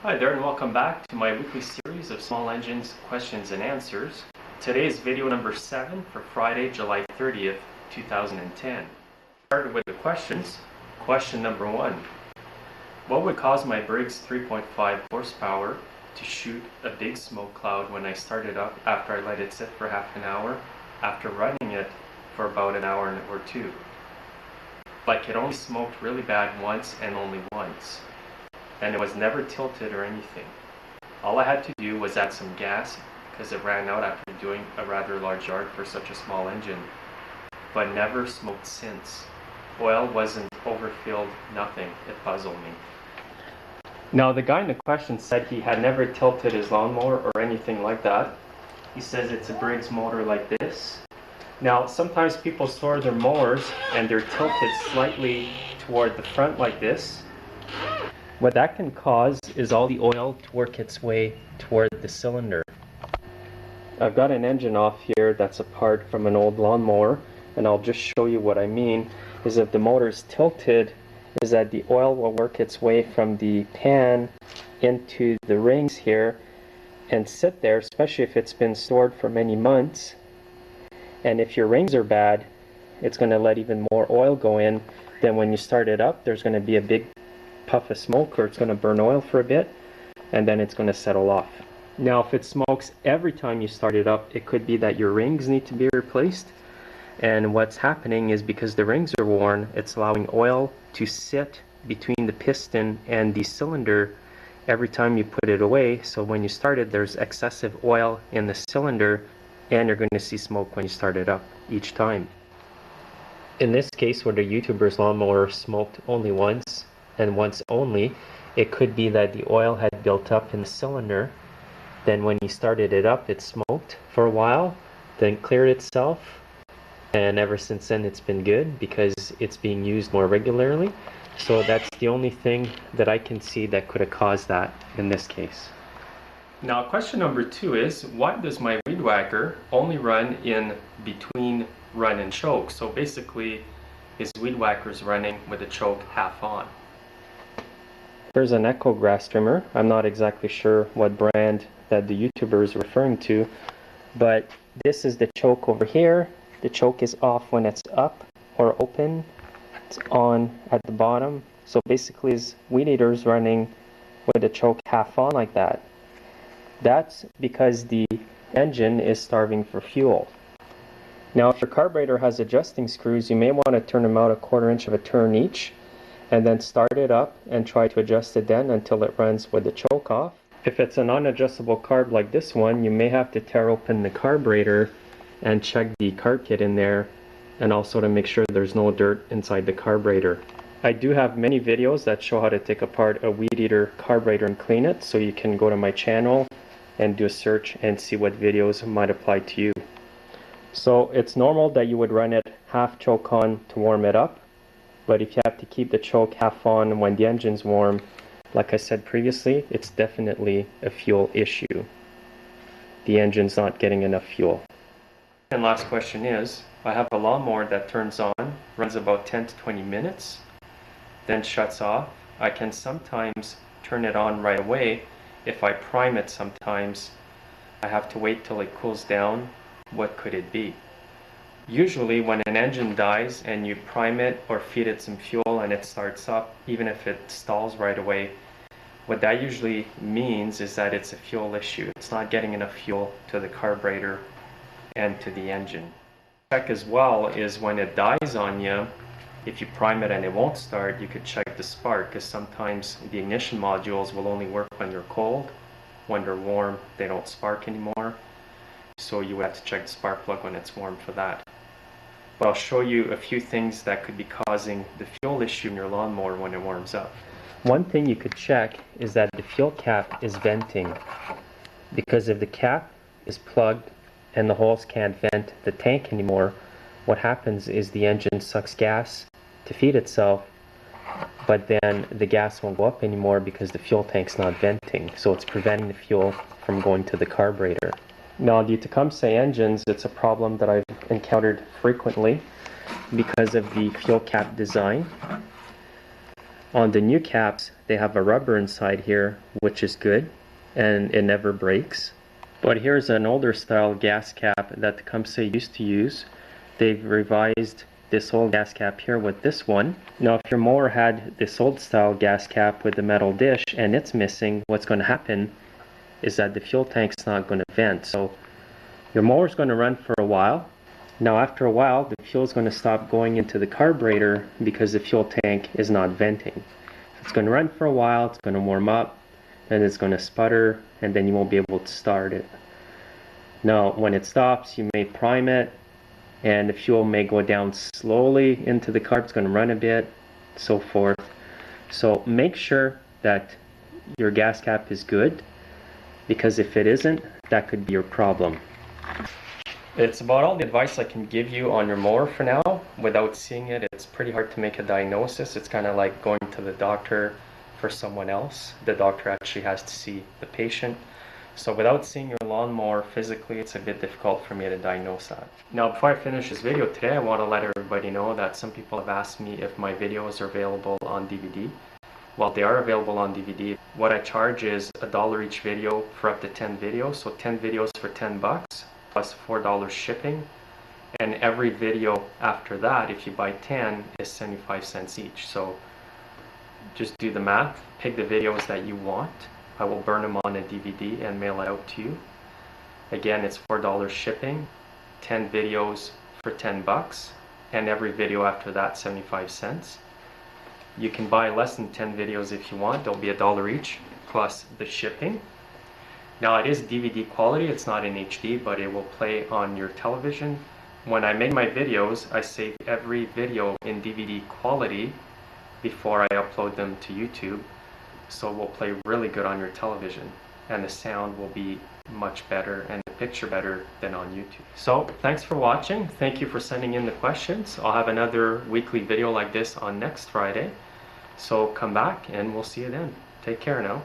Hi there and welcome back to my weekly series of small engines questions and answers. Today is video number 7 for Friday, July 30th, 2010. Started with the questions. Question number 1. What would cause my Briggs 3.5 horsepower to shoot a big smoke cloud when I start it up after I let it sit for half an hour after running it for about an hour or two? Like it only smoked really bad once and only once. And it was never tilted or anything. All I had to do was add some gas because it ran out after doing a rather large yard for such a small engine, but never smoked since. Oil wasn't overfilled, nothing. It puzzled me. Now the guy in the question said he had never tilted his lawnmower or anything like that. He says it's a Briggs motor like this. Now sometimes people store their mowers and they're tilted slightly toward the front like this. What that can cause is all the oil to work its way toward the cylinder. I've got an engine off here that's apart from an old lawnmower, and I'll just show you what I mean. Is if the motor is tilted, is that the oil will work its way from the pan into the rings here and sit there, especially if it's been stored for many months. And if your rings are bad, it's going to let even more oil go in. Then when you start it up, there's going to be a big puff of smoke, or it's going to burn oil for a bit, and then it's going to settle off. Now if it smokes every time you start it up, it could be that your rings need to be replaced, and what's happening is because the rings are worn, it's allowing oil to sit between the piston and the cylinder every time you put it away. So when you start it, there's excessive oil in the cylinder, and you're going to see smoke when you start it up each time. In this case, where the YouTuber's lawnmower smoked only once, and once only, it could be that the oil had built up in the cylinder. Then when you started it up, it smoked for a while, then cleared itself, and ever since then it's been good because it's being used more regularly. So that's the only thing that I can see that could have caused that in this case. Now question number 2 is, why does my weed whacker only run in between run and choke? So basically his weed whacker's running with the choke half on. Here's an Echo grass trimmer. I'm not exactly sure what brand that the YouTuber is referring to, but this is the choke over here. The choke is off when it's up or open. It's on at the bottom. So basically his weed eater is running with the choke half on like that. That's because the engine is starving for fuel. Now if your carburetor has adjusting screws, you may want to turn them out 1/4 inch of a turn each, and then start it up and try to adjust it then until it runs with the choke off. If it's a non-adjustable carb like this one, you may have to tear open the carburetor and check the carb kit in there, and also to make sure there's no dirt inside the carburetor. I do have many videos that show how to take apart a weed eater carburetor and clean it, so you can go to my channel and do a search and see what videos might apply to you. So it's normal that you would run it half choke on to warm it up. But if you have to keep the choke half on when the engine's warm, like I said previously, it's definitely a fuel issue. The engine's not getting enough fuel. And last question is, I have a lawnmower that turns on, runs about 10 to 20 minutes, then shuts off. I can sometimes turn it on right away. If I prime it sometimes, I have to wait till it cools down. What could it be? Usually when an engine dies and you prime it or feed it some fuel and it starts up, even if it stalls right away, what that usually means is that it's a fuel issue. It's not getting enough fuel to the carburetor and to the engine. Check as well is when it dies on you, if you prime it and it won't start, you could check the spark, because sometimes the ignition modules will only work when they're cold. When they're warm, they don't spark anymore. So you would have to check the spark plug when it's warm for that. But I'll show you a few things that could be causing the fuel issue in your lawnmower when it warms up. One thing you could check is that the fuel cap is venting. Because if the cap is plugged and the holes can't vent the tank anymore, what happens is the engine sucks gas to feed itself, but then the gas won't go up anymore because the fuel tank's not venting. So it's preventing the fuel from going to the carburetor. Now, the Tecumseh engines, it's a problem that I've encountered frequently because of the fuel cap design. On the new caps, they have a rubber inside here, which is good, and it never breaks. But here's an older style gas cap that Tecumseh used to use. They've revised this old gas cap here with this one. Now if your mower had this old style gas cap with the metal dish and it's missing, what's going to happen is that the fuel tank's not going to vent. So your mower's going to run for a while. Now after a while, the fuel's going to stop going into the carburetor because the fuel tank is not venting. It's going to run for a while, it's going to warm up, and it's going to sputter, and then you won't be able to start it. Now when it stops, you may prime it, and the fuel may go down slowly into the carb. It's going to run a bit, so forth. So make sure that your gas cap is good, because if it isn't, that could be your problem. It's about all the advice I can give you on your mower for now. Without seeing it, it's pretty hard to make a diagnosis. It's kind of like going to the doctor for someone else. The doctor actually has to see the patient. So without seeing your lawnmower physically, it's a bit difficult for me to diagnose that. Now before I finish this video today, I want to let everybody know that some people have asked me if my videos are available on DVD. Well, they are available on DVD. What I charge is $1 each video for up to 10 videos. So 10 videos for 10 bucks plus $4 shipping. And every video after that, if you buy 10, is 75 cents each. So just do the math, pick the videos that you want. I will burn them on a DVD and mail it out to you. Again, it's $4 shipping, 10 videos for 10 bucks, and every video after that, 75 cents. You can buy less than 10 videos if you want. They'll be $1 each plus the shipping. Now it is DVD quality, it's not in HD, but it will play on your television. When I make my videos, I save every video in DVD quality before I upload them to YouTube. So it will play really good on your television, and the sound will be much better and the picture better than on YouTube. So thanks for watching. Thank you for sending in the questions. I'll have another weekly video like this on next Friday. So come back and we'll see you then. Take care now.